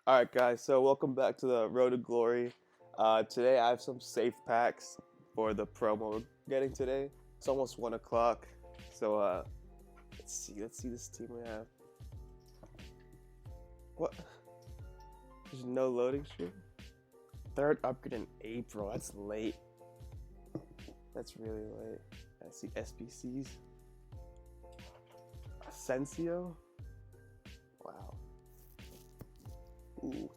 Alright guys, so welcome back to the Road to Glory. Today I have some safe packs for the promo we're getting today. It's almost 1 o'clock, so let's see this team we have. What? There's no loading screen? Third upgrade in April, that's late. That's really late. I see SBCs. Asensio? Wow. Ooh,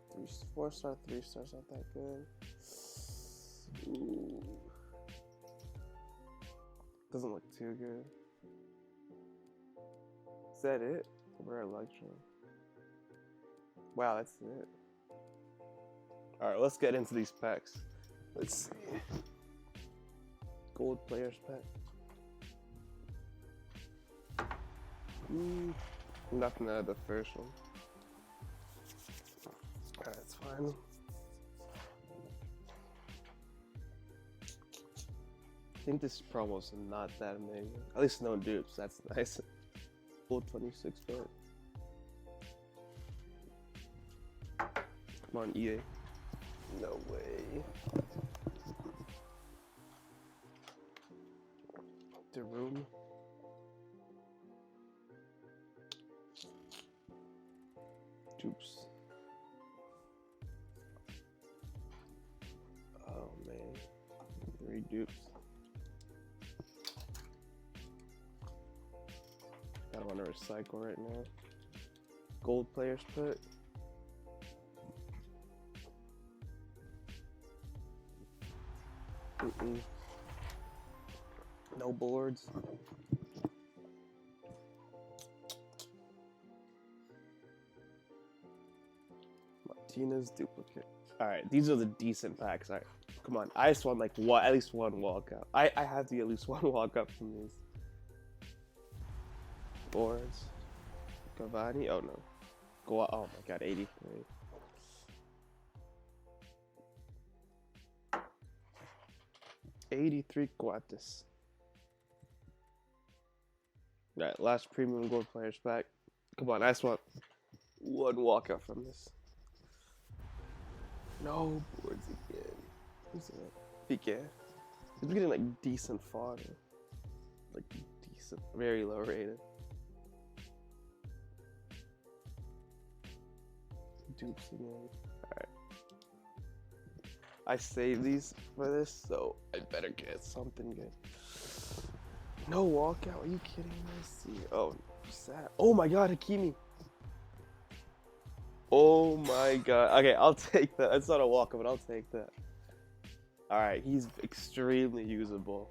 4-star, 3-star's not that good. Ooh. Doesn't look too good. Is that it? Rare Electro. Wow, that's it. Alright, let's get into these packs. Let's see. Gold players pack. Nothing out of the first one. Alright, that's fine. I think this promo's not that amazing. At least no dupes, that's nice. Full 26 bet. Come on, EA. No way. The room. Dupes. Oh man. 3 dupes. I don't want to recycle right now. Gold players put. No boards. Martinez duplicate. Alright, these are the decent packs. Alright, come on. I just want like at least one walkout. I have to get at least one walkout from these. Boards. Cavani. Oh no. Go out. Oh my god, 83. Guates. Alright, last premium gold players pack. Come on, I just want one walkout from this. No boards again. Who's that? Piqué. He's getting like decent fodder. Like decent, very low rated. Dupes again. Alright. I saved these for this, so I better get something good. No walkout, are you kidding me? Let's see. Oh, sad. Oh my god, Hakimi. Oh my god. Okay, I'll take that. It's not a walkout, but I'll take that. Alright, he's extremely usable.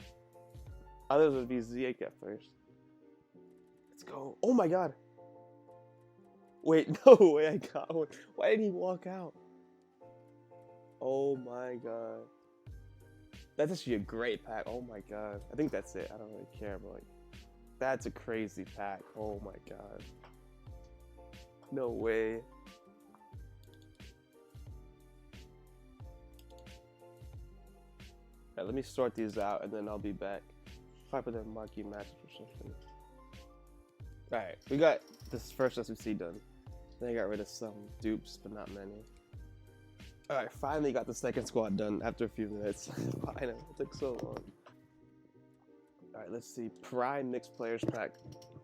Others would be Ziyech at first. Let's go. Oh my god. Wait, no way I got one. Why did he walk out? Oh my god. That's actually a great pack. Oh my god. I think that's it. I don't really care, but like, that's a crazy pack. Oh my god. No way. Alright, let me sort these out and then I'll be back. Probably put that marquee match or something. Alright, we got this first SBC done. Then I got rid of some dupes, but not many. Alright, finally got the second squad done after a few minutes. I know, it took so long. Alright, let's see. Prime mixed players pack.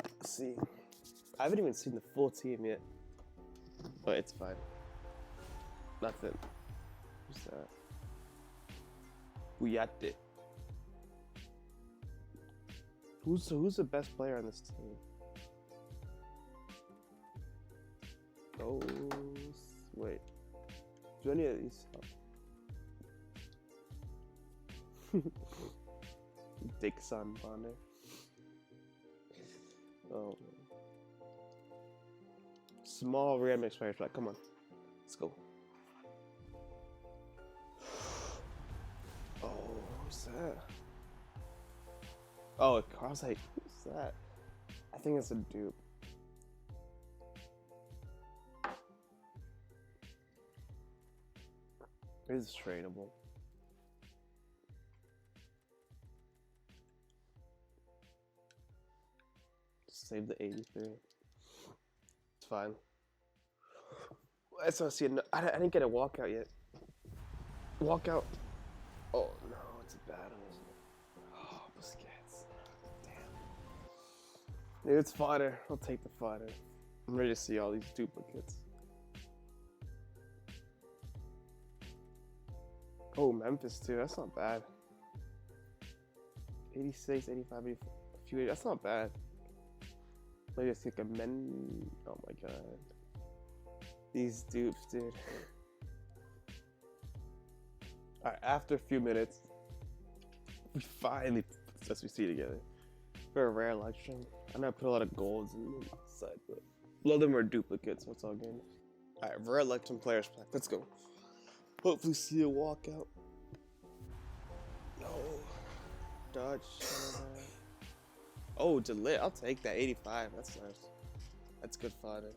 Let's see. I haven't even seen the full team yet. But it's fine. Nothing. Who's that? Uyate. Who's the best player on this team? Oh, wait. Do any of these help? Dixon Bonner. Oh. Small rare mixed players pack. Come on. Let's go. Oh, who's that? Oh, I was like, who's that? I think it's a dupe. It's tradable. Save the 83. It's fine. I just want to see it. I didn't get a walkout yet. Walkout. Oh no, it's a bad one, isn't it? Oh, Busquets. Damn. Dude, it's fodder. I'll take the fodder. I'm ready to see all these duplicates. Oh, Memphis too. That's not bad. 86, 85, 84, a few. That's not bad. Maybe it's like a men. Oh my god. These dupes, dude. Alright, after a few minutes, we finally put this SBC together for a rare election. I know I put a lot of golds inside, but a lot of them are duplicates, so it's all good. Alright, rare election players pack. Let's go. Hopefully see a walkout. No. Dodge. Oh, Delit. I'll take that. 85. That's nice. That's good fodder.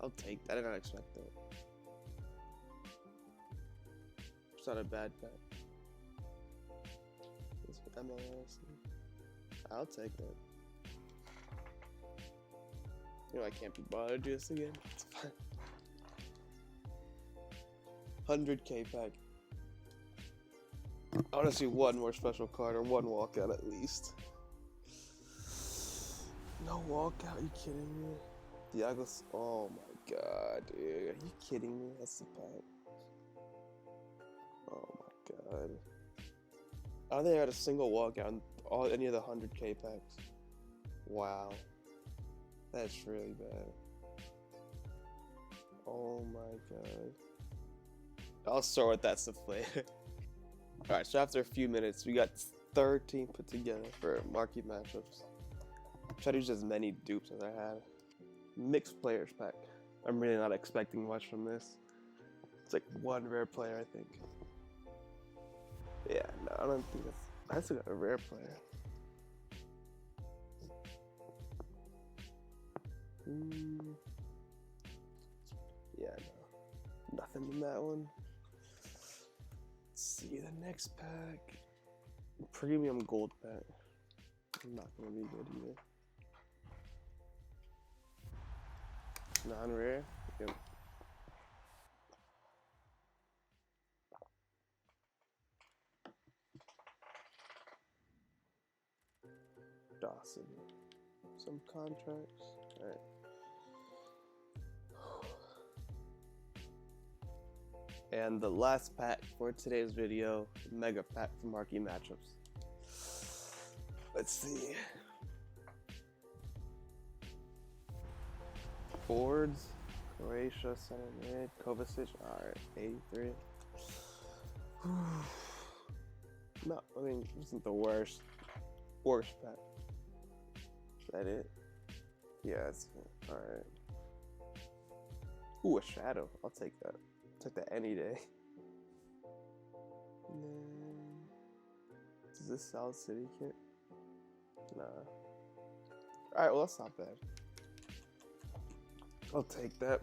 I'll take that. I did not expect that. It's not a bad bet. This MLS. I'll take that. You know I can't be bothered to do this again. It's fine. 100k pack. I want to see one more special card or one walkout at least. No walkout? Are you kidding me? Diago's. Oh my god, dude. Are you kidding me? That's the pack. Oh my god. I don't think I had a single walkout in any of the 100k packs. Wow. That's really bad. Oh my god. I'll start with that stuff later. Alright, so after a few minutes, we got 13 put together for marquee matchups. Try to use as many dupes as I had. Mixed players pack. I'm really not expecting much from this. It's like one rare player, I think. Yeah, no, I don't think that's... I still got a rare player. Yeah, no. Nothing in that one. Let's see the next pack. Premium gold pack. Not gonna be good either. Non-rare. Yep. Dawson. Some contracts. Alright. And the last pack for today's video, mega pack for marquee matchups. Let's see. Forwards, Croatia, center mid, Kovacic. Alright, 83. No, I mean, this isn't the worst. Worst pack. Is that it? Yeah, that's it. Alright. Ooh, a shadow. I'll take that. I'll take that any day. Is this South City kit? Nah. Alright, well, that's not bad. I'll take that.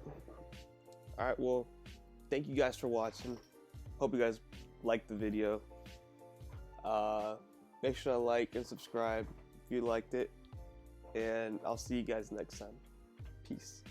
Alright, well, thank you guys for watching. Hope you guys liked the video. Make sure to like and subscribe if you liked it. And I'll see you guys next time. Peace.